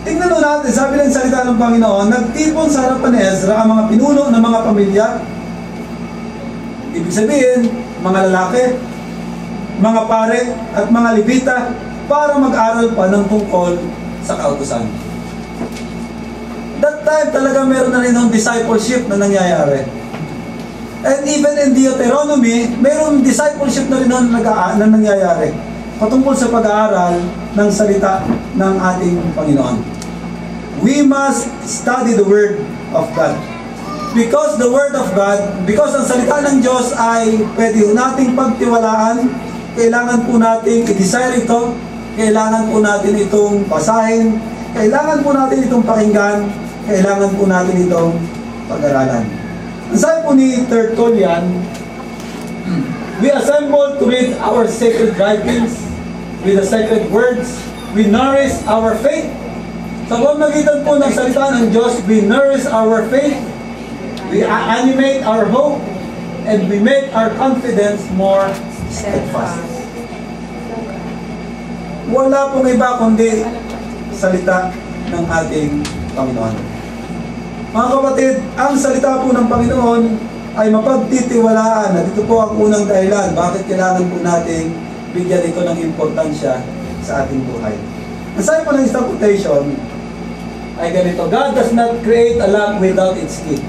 Tingnan natin, sabi ng salita ng Panginoon, nagtipon sa harapan ni Ezra ang mga pinuno ng mga pamilya, ibig sabihin, mga lalaki, mga pare at mga Levita para mag-aral pa ng tungkol sa kautusan. That time talaga meron na rin ng discipleship na nangyayari. And even in Deuteronomy, meron discipleship na rin na nangyayari patungkol sa pag-aaral ng salita ng ating Panginoon. We must study the Word of God. Because the Word of God, because ang salita ng Diyos ay pwede nating pagtiwalaan, kailangan po nating i-desire ito, kailangan po natin itong basahin, kailangan po natin itong pakinggan, kailangan po natin itong pag-aralan. Ang sabi po ni Tertullian, we assemble to read our sacred writings with the sacred words, we nourish our faith. Sa pamamagitan po ng salita ng Diyos, we nourish our faith, we animate our hope, and we make our confidence more steadfast. Wala pong iba kundi salita ng ating Panginoon. Mga kapatid, ang salita po ng Panginoon ay mapagtitiwalaan at ito po ang unang dahilan bakit kailangan po natin bigyan ito ng importansya sa ating buhay. Ang sabi po ng isang quotation ay ganito, God does not create a lamp without its key.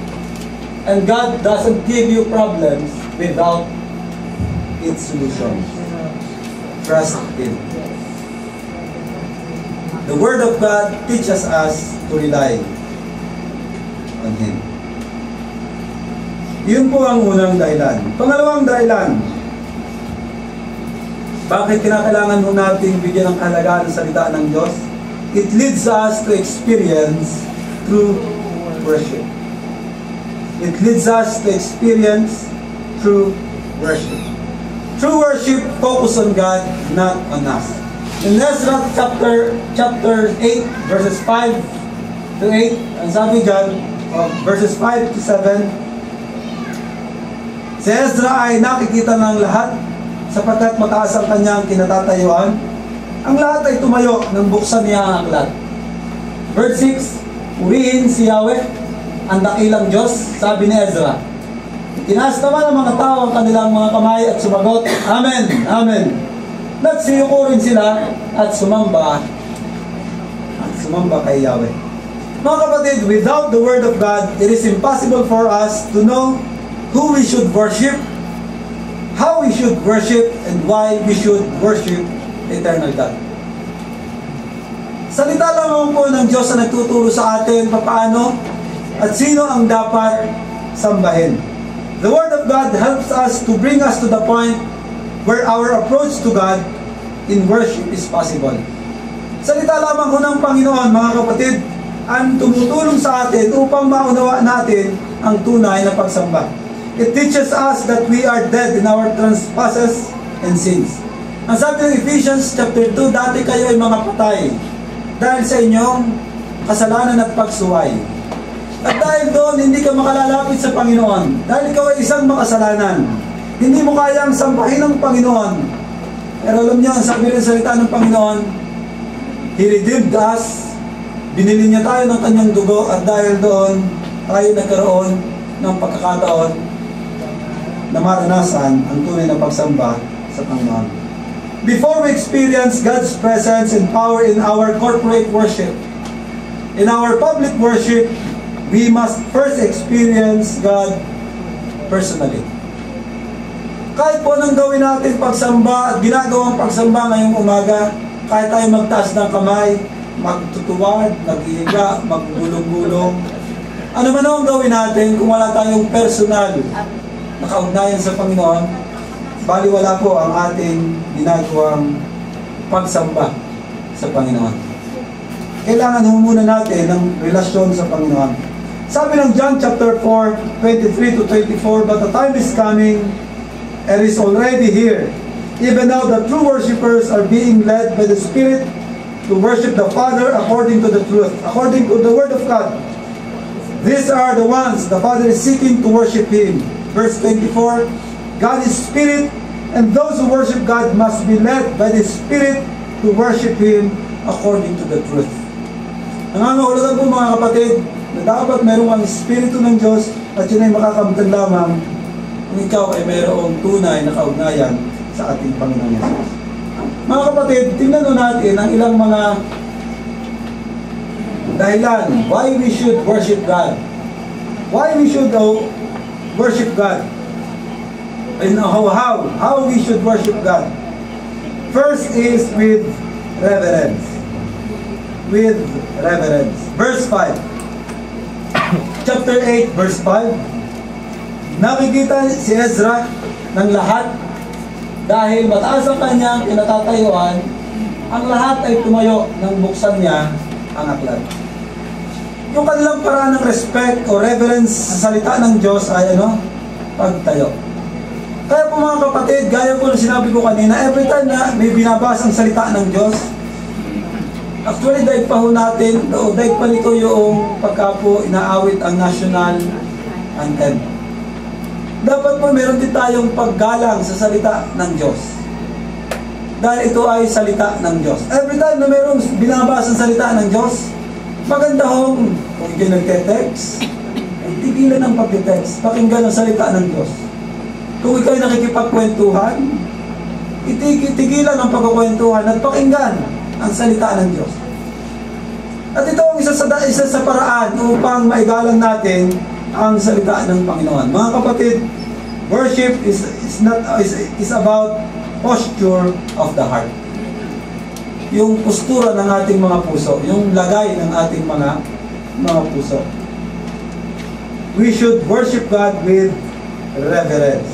And God doesn't give you problems without its solution. Trust Him. The Word of God teaches us to rely on Him. Yun po ang unang dahilan. Pangalawang dahilan, bakit kinakailangan mo natin bigyan ng kahalagaan ng salita ng Diyos? it leads us to experience true worship. It leads us to experience true worship. True worship focus on God, not on us. In Ezra chapter 8, verses 5 to 8, ang sabi dyan, verses 5 to 7, si Ezra ay nakikita ng lahat sapagkat mataas ang kanyang kinatatayuan. Ang lahat ay tumayo nang buksan niya ang aklat. Verse 6, purihin si Yahweh, ang dakilang Diyos, sabi ni Ezra. Tinaas naman ng mga tao ang kanilang mga kamay at sumagot, Amen, Amen. Nagsiyukurin sila at sumamba kay Yahweh. Mga kapatid, without the Word of God, it is impossible for us to know who we should worship, how we should worship, and why we should worship eternal God. Salita lamang po ng Diyos na nagtuturo sa atin paano at sino ang dapat sambahin. The Word of God helps us to bring us to the point where our approach to God in worship is possible. Salita lamang ho ng Panginoon, mga kapatid, ang tumutulong sa atin upang maunawa natin ang tunay na pagsamba. It teaches us that we are dead in our trespasses and sins. Ang sabi ng Ephesians chapter 2, dati kayo ay mga patay dahil sa inyong kasalanan at pagsuway. At dahil doon, hindi ka makalalapit sa Panginoon. Dahil ikaw ay isang makasalanan. Hindi mo kayang sampahin ang Panginoon. Pero alam niyo, ang sabi ng salita ng Panginoon, He redeemed us. Binili niya tayo ng kanyang dugo. At dahil doon, tayo nagkaroon ng pagkakataon na maranasan ang tunay na pagsamba sa Panginoon. Before we experience God's presence and power in our corporate worship, in our public worship, we must first experience God personally. Kahit po nang gawin natin pagsamba at ginagawang pagsamba ngayong umaga, kahit tayo magtaas ng kamay, magtutuwad, maghihiga, maggulong-gulong, ano man ang gawin natin kung wala tayong personal na kaugnayan sa Panginoon, baliwala po ang ating ginagawang pagsamba sa Panginoon. Kailangan muna natin ng relasyon sa Panginoon. Sabi ng John chapter 4, 23 to 24, but the time is coming and is already here. Even now the true worshipers are being led by the Spirit to worship the Father according to the truth, according to the Word of God. These are the ones the Father is seeking to worship Him. Verse 24, God is Spirit, and those who worship God must be led by the Spirit to worship Him according to the truth. Nangangahulugan po mga kapatid, na dapat mayroong ang Espiritu ng Diyos at yun ay makakamtan lamang kung ikaw ay mayroong tunay na kaugnayan sa ating Panginoon Yesus. Mga kapatid, tingnan natin ang ilang mga dahilan why we should worship God. Why we should worship God. And how we should worship God. First is with reverence. With reverence. Verse 5. Chapter 8, verse 5. Nakikita si Ezra ng lahat dahil mataas ang kanyang kinatatayuan, ang lahat ay tumayo nang buksan niya ang aklat. Yung kanilang paraan ng respect o reverence sa salita ng Diyos ay pagtayo. Kaya po mga kapatid, gaya po na sinabi ko kanina, every time na may binabasa ang salita ng Diyos, actually, daig pa ho natin, daig pa nito yung pagka po inaawit ang national anthem. Dapat po meron din tayong paggalang sa salita ng Diyos. Dahil ito ay salita ng Diyos. Every time na merong binabasa ang salita ng Diyos, maganda hong, kung hindi nagte-text, ay tigilan ang pag-text, pakinggan ang salita ng Diyos. Kung ikaw'y nakikipagkwentuhan, tigilan ang pagkukwentuhan at pakinggan ang salita ng Diyos. At ito ang isa sa paraan upang maigalang natin ang salita ng Panginoon. Mga kapatid, worship is about posture of the heart. Yung postura ng ating mga puso, yung lagay ng ating mga puso. We should worship God with reverence.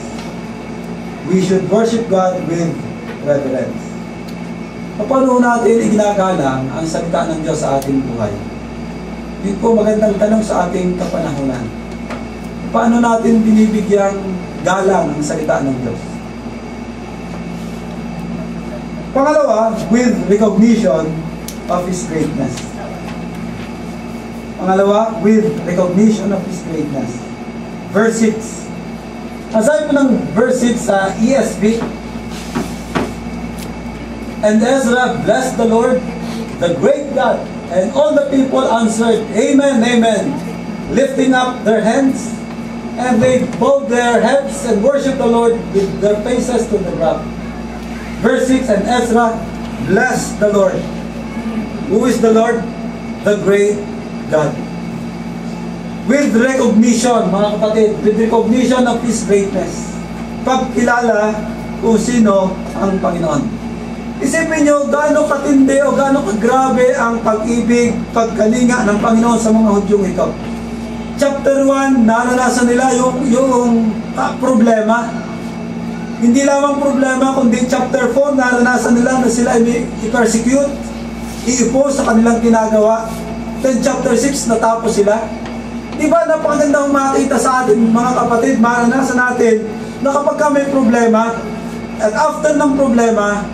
We should worship God with reverence. Paano natin iginagalang ang salita ng Diyos sa ating buhay? Yun po magandang tanong sa ating kapanahunan. Paano natin binibigyang galang ang salita ng Diyos? Pangalawa, with recognition of His greatness. Pangalawa, with recognition of His greatness. Verse 6. Ang sabi po ng verse 6 sa ESV, "And Ezra blessed the Lord, the great God, and all the people answered, Amen, Amen, lifting up their hands, and they bowed their heads and worshiped the Lord with their faces to the ground." Verse 6, "And Ezra blessed the Lord." Who is the Lord? The great God. With recognition, mga kapatid, with recognition of His greatness. Pagkilala kung sino ang Panginoon. Isipin nyo, gaano katindi o gaano kagrabe ang pag-ibig, pagkalinga ng Panginoon sa mga Hudyong ito. Chapter 1, naranasan nila yung problema. Hindi lamang problema, kundi chapter 4, naranasan nila na sila i-persecute, i-oppose sa kanilang ginagawa. Then chapter 6, natapos sila. Diba, napakagandang makita sa atin, mga kapatid, maranasan natin na kapag may problema, at after ng problema,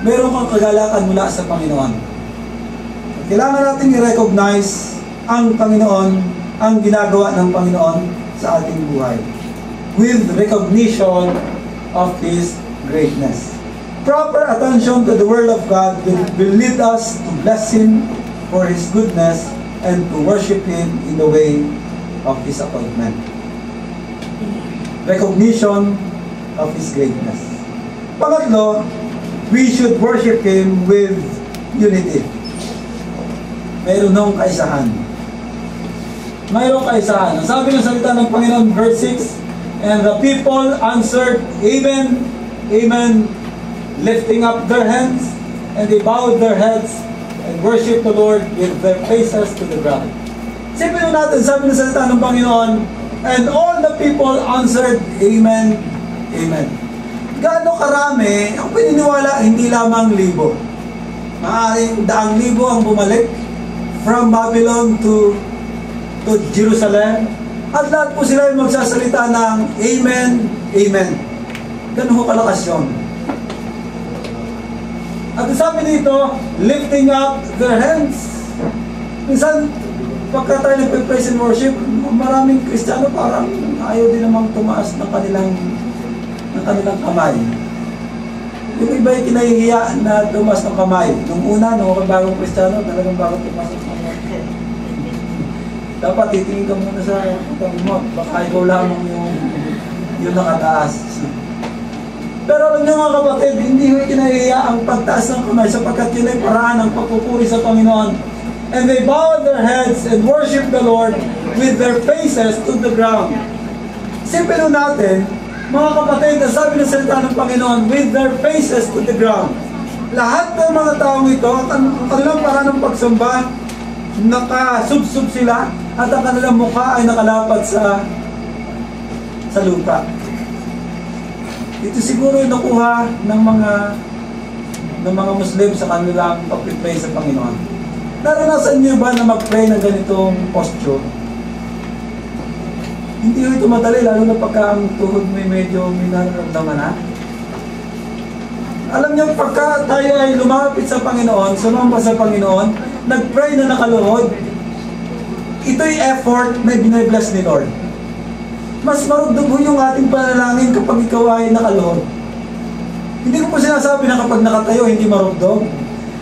meron kang kagalakan mula sa Panginoon. At kailangan natin i-recognize ang Panginoon, ang ginagawa ng Panginoon sa ating buhay. With recognition of His greatness. Proper attention to the Word of God will lead us to bless Him for His goodness and to worship Him in the way of His appointment. Recognition of His greatness. Pangatlo, we should worship Him with unity. Mayroon nung kaisahan. Mayroong kaisahan. Ang sabi ng salita ng Panginoon, verse 6, "And the people answered, Amen, Amen, lifting up their hands, and they bowed their heads, and worship the Lord with their faces to the ground." Sipin natin, sabi ng salita ng Panginoon, "And all the people answered, Amen, Amen." Gaano karami ang pininiwala, hindi lamang libo. Maaaring daang libo ang bumalik from Babylon to Jerusalem. At lahat po sila yung magsasalita ng Amen, Amen. Ganun ho kalakas yun. At sabi dito, lifting up their hands. Minsan, pagka tayo nagpe-praise and worship, maraming Kristiyano parang ayaw din namang tumaas ng kanilang kamay. Yung iba yung kinahihiya na tumaas ng kamay. Nung una, nung ako bagong Kristiyano, talagang bago tumaas ng kamay. Dapat titingin ka muna sa kamay mo. Baka ikaw lamang yung nakataas. Pero alam niyo mga kapatid, hindi ho kinahiya ang pagtaas ng kamay sapagkat yun ay paraan ng pagpupuri sa Panginoon. "And they bowed their heads and worshiped the Lord with their faces to the ground." Sipin natin, mga kapatid, na sabi ng salita ng Panginoon, with their faces to the ground. Lahat ng mga taong ito, at ang kanilang paraan ng pagsamba, nakasubsub sila, at ang kanilang mukha ay nakalapat sa lupa. Ito siguro yung nakuha ng mga Muslim sa kanilang pag-pray sa Panginoon. Naranasan niyo ba na mag-pray ng ganitong posture? Hindi ito madali, lalo na pagka ang tuhod mo medyo nararamdaman na. Alam niyo, pagka tayo ay lumapit sa Panginoon, sumamba sa Panginoon, nag-pray na nakaluhod, ito'y effort na binabless ni Lord. Mas marugdog ho yung ating panalangin kapag ikaw ay nakaluhod. Hindi ko po sinasabi na kapag nakatayo, hindi marugdog.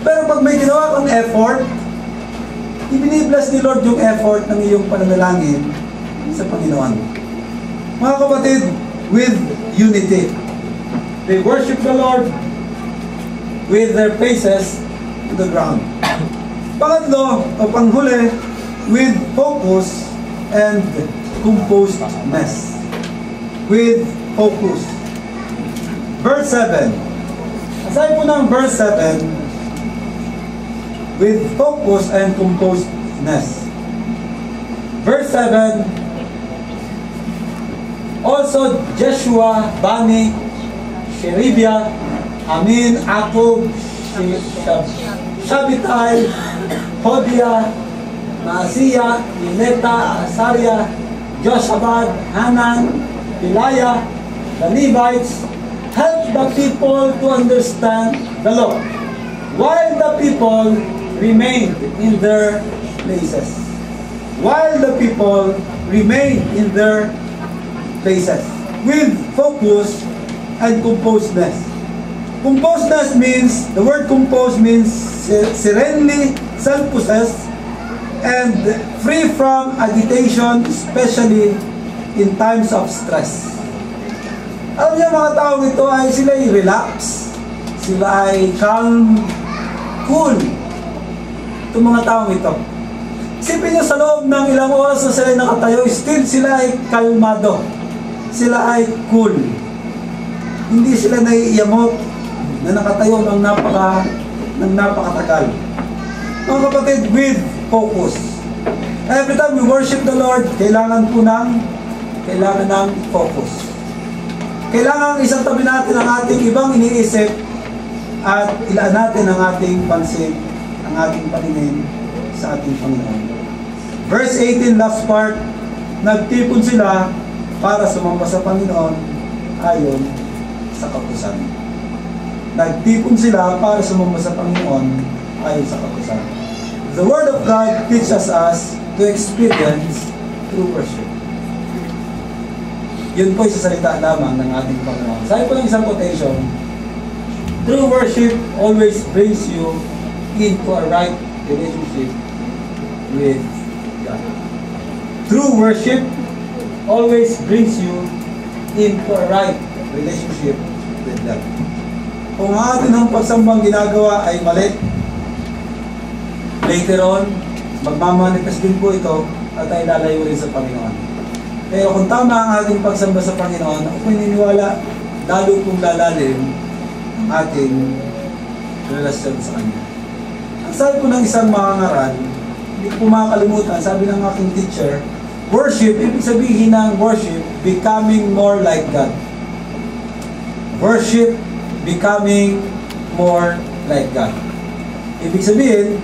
Pero pag may ginawa kang effort, ibinibless ni Lord yung effort ng iyong pananalangin sa Panginoon. Mga kapatid, with unity. They worship the Lord with their faces to the ground. Pangatlo, o panghuli, with focus and composedness. With focus. Verse 7. Aside po ng verse 7, with focus and composedness. Verse 7, also Jeshua, Bani, Sherebia, Amin, Akub, Shabitai, Hodia, Maasiya, Nineta, Asaria, Josabad, Hanan, Pilaya, the Levites, help the people to understand the law, while the people remained in their places. While the people remained in their places, with focus and composedness. Composedness means, the word composed means serenely self-possessed and free from agitation, especially in times of stress. Alam niyo, mga taong ito ay sila ay relax, sila ay calm, cool. Itong mga taong ito. Isipin niyo, sa loob ng ilang oras na sila nakatayo, still sila ay kalmado. Sila ay cool. Hindi sila naiiyamot na nakatayo ng napakatagal. Mga kapatid, with focus. Every time we worship the Lord, kailangan ng focus. Kailangan isang tabi natin ang ating ibang iniisip at ilaan natin ang ating pansin, ang ating paningin sa ating Panginoon. Verse 18, last part, nagtipon sila para sumamba sa Panginoon ayon sa kautusan. Nagtipon sila para sumamba sa Panginoon ayon sa kautusan. The Word of God teaches us to experience true worship. Yun po sa salita lamang ng ating Panginoon. Sabi po ng isang quotation, true worship always brings you into a right relationship with God. True worship always brings you into a right relationship with God. Kung ang atin ang pagsambang ginagawa ay mali, later on, magmamanifest din po ito at ay lalayo rin sa Panginoon. Pero kung tama ang ating pagsamba sa Panginoon, ako po'y niniwala, lalo pong lalalim ang ating relasyon sa Kanya. Ang sabi po ng isang mangangaral, hindi ko makakalimutan, sabi ng aking teacher, worship, ibig sabihin ng worship, becoming more like God. Worship, becoming more like God. Ibig sabihin,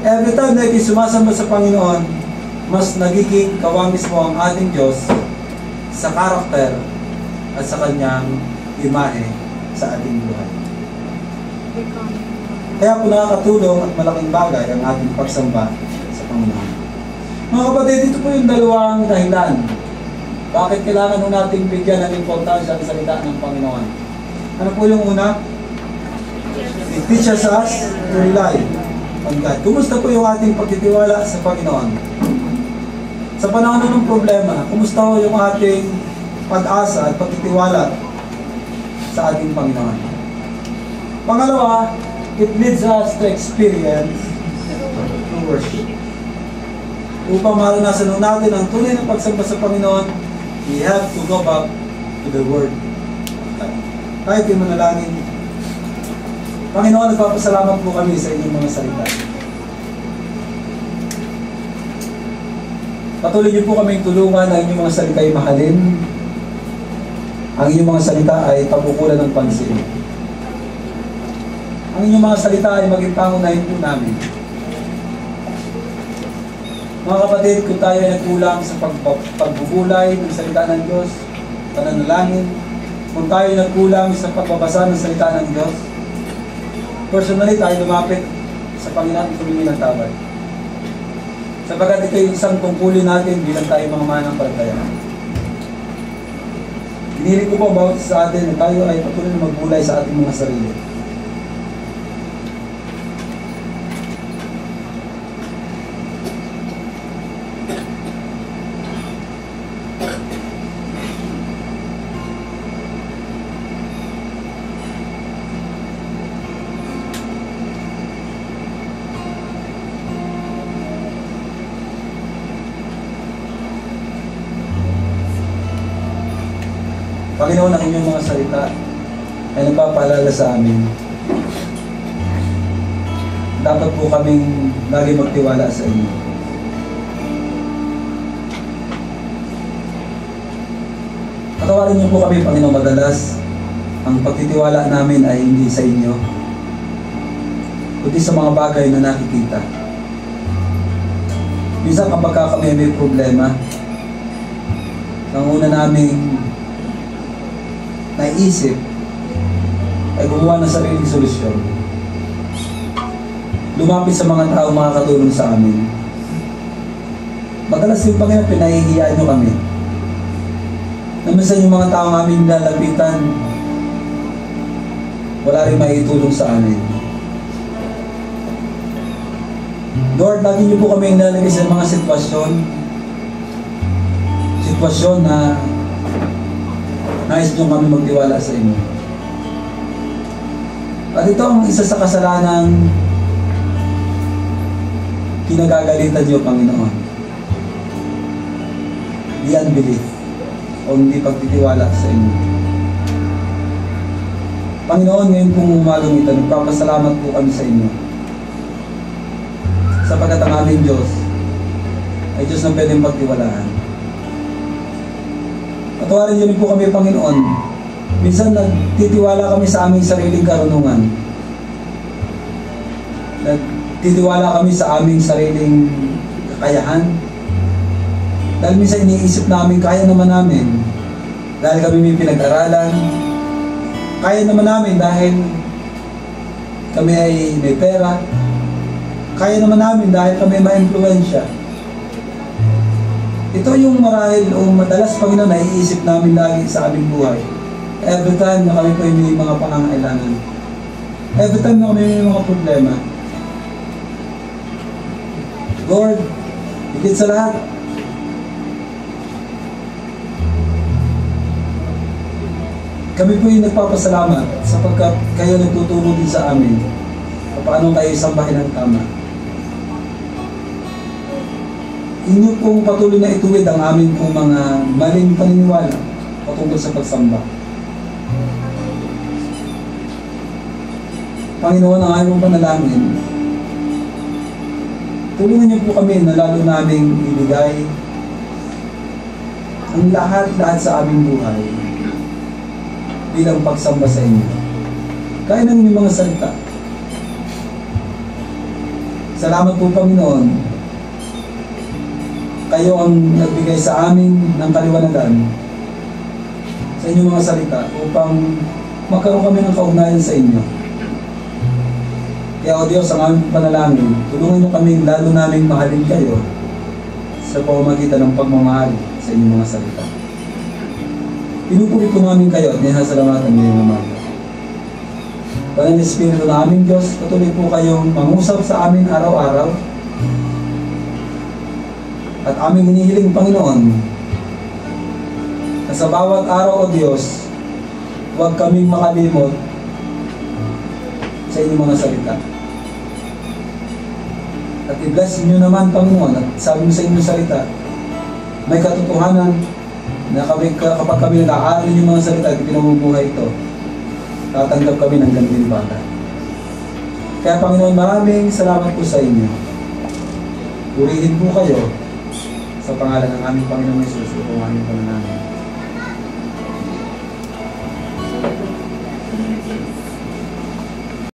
every time na sumasamba sa Panginoon, mas nagiging kawamis mo ang ating Diyos sa karakter at sa Kanyang imahe sa ating buhay. Kaya po nakakatulong at malaking bagay ang ating pagsamba sa Panginoon. Mga kapatid, dito po yung dalawang dahilan. Bakit kailangan nun nating bigyan ng importansya ang salita ng Panginoon? Ano po yung una? It teaches us to rely on God. Kumusta po yung ating pagtitiwala sa Panginoon? Sa panahon ng problema, kumusta po yung ating pag-asa at pagtitiwala sa ating Panginoon? Pangalawa, it leads us to experience true worship. Upang maranasan natin ang tunay na pagsamba sa Panginoon, we have to go back to the Word. Tayo kayo manalangin. Panginoon, nagpapasalamat po kami sa inyong mga salita. Patuloy niyo po kaming tulungan na inyong mga salita ay mahalin. Ang inyong mga salita ay pagkukulan ng pansin. Ang inyong mga salita ay maging pangunahin po namin. Mga kapatid, kung tayo ay nagkulang sa pagbubulay ng salita ng Diyos, pananalangin, kung tayo ay nagkulang sa pagbabasa ng salita ng Diyos, personally tayo lumapit sa Panginoon at humingi ng tawad. Sapagat ito yung isang tungkulin natin bilang tayo mga mananampalataya. Hinihiling ko po bawat sa atin na tayo ay patuloy na magbulay sa ating mga sarili. Panginoon, ang inyong mga salita ay nagpapaalala sa amin. Dapat po kaming lagi magtiwala sa inyo. Patawarin niyo po kami, Panginoon, madalas ang pagtitiwala namin ay hindi sa inyo, kundi sa mga bagay na nakikita. Minsan kapag kami may problema, ang una naming naisip ay gumawa ng sariling solusyon. Lumapit sa mga tao makakatulong sa amin. Madalas din Panginoon, pinahihiyaan nyo kami. Na minsan yung mga tao aming lalapitan, wala rin maitulong sa amin. Lord, lagi niyo po kami nilalagay sa mga sitwasyon na nais niyo kami magtiwala sa inyo. At ito ang isa sa kasalanang kinagagalitan niyo, Panginoon. The unbelief o hindi pagtitiwala sa inyo. Panginoon, ngayon pong umagang ito, nagpapasalamat po kami sa inyo. Sapagkat ang aming Diyos ay Diyos na pwedeng pagtiwalaan. Patawarin niyo rin po kami, Panginoon. Minsan nagtitiwala kami sa aming sariling karunungan. Nagtitiwala kami sa aming sariling kakayahan. Dahil minsan iniisip namin, kaya naman namin. Dahil kami may pinag-aralan. Kaya naman namin dahil kami ay may pera. Kaya naman namin dahil kami ma-influensya. Ito yung marahil o madalas, Panginoon, naiisip namin lagi sa aming buhay. Every time na kami po may mga pangangailangan. Every time na kami may mga problema. Lord, higit sa lahat, kami po yung nagpapasalamat sapagkat kayo nagtuturo din sa amin paano kayo sambahin ng tama. Inyo pong patuloy na ituwid ang amin pong mga maling paniniwala patungkol sa pagsamba. Panginoon, ang aming panalangin, tulungan niyo po kami na lalo naming ibigay ang lahat sa aming buhay bilang pagsamba sa inyo. Kaya ng mga salita. Salamat po, Panginoon. Kayo ang nagbigay sa amin ng kaliwanagan sa inyong mga salita upang magkaroon kami ng kaugnayan sa inyo. Kaya, O Diyos, ang aming panalangin, tulungan niyo kami lalo naming mahalin kayo sa pamamagitan ng pagmamahal sa inyong mga salita. Pinupuri po namin kayo at ninasalamatan ngayong umaga. Banal na Espiritu ng aming Diyos, patuloy po kayong mangusap sa amin araw-araw. At aming hinihiling, Panginoon, na sa bawat araw, O Diyos, huwag kaming makalimot sa inyong mga salita. At i-bless niyo naman, Panginoon, at sabi mo sa inyong salita, may katotohanan na kapag kami nag-aaral yung mga salita at pinamumuhay ito, tatanggap kami ng gantimpala. Kaya, Panginoon, maraming salamat po sa inyo. Purihin po kayo sa pangalan ng aming Panginoong Hesus at ang aming panalangin.